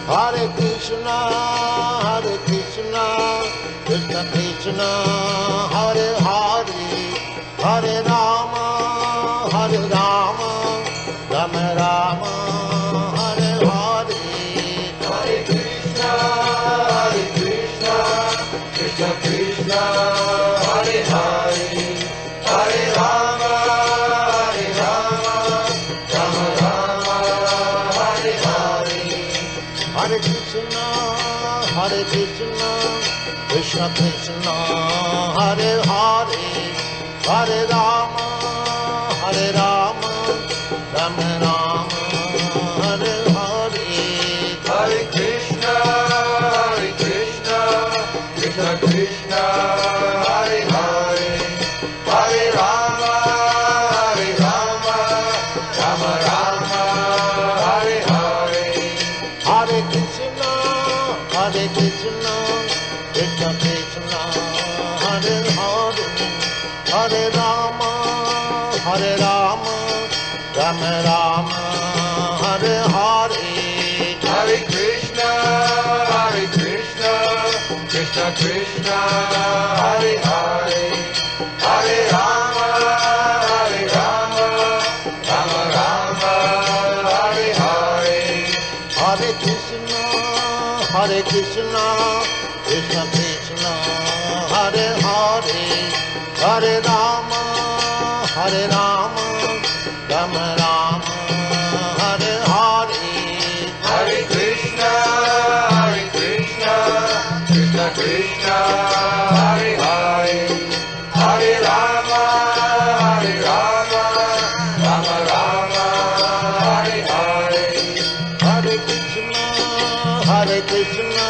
Hare Krishna, Krishna Krishna, Hare Hare, Hare Rama, Rama Rama, Hare Hare. Hare Krishna, Krishna Krishna, Hare Hare, Hare Rama, Rama Rama, Hare Hare. Hare Krishna, Krishna Krishna, Hare Hare, Hare Rama, Rama Rama, Hare Hare. Hare Krishna, Krishna Krishna, Hare Hare, Hare Rama, Rama Rama, Hare Hare. Hare Krishna, Krishna Krishna, Hare Hare, Hare Rama, Rama Rama, Hare Hare. Hare Krishna, Krishna Krishna, Hare Hare, Hare Rama, Rama Rama, Hare Hare. Hare Krishna, Krishna Krishna, Hare Hare, Hare Rama, Rama Rama, Hare Hare. Hare Krishna, Krishna Krishna, Hare Hare, Hare Rama, Rama Rama, Hare Hare. Hare Krishna,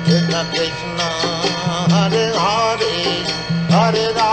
Krishna Krishna, Hare Hare, Hare Rama,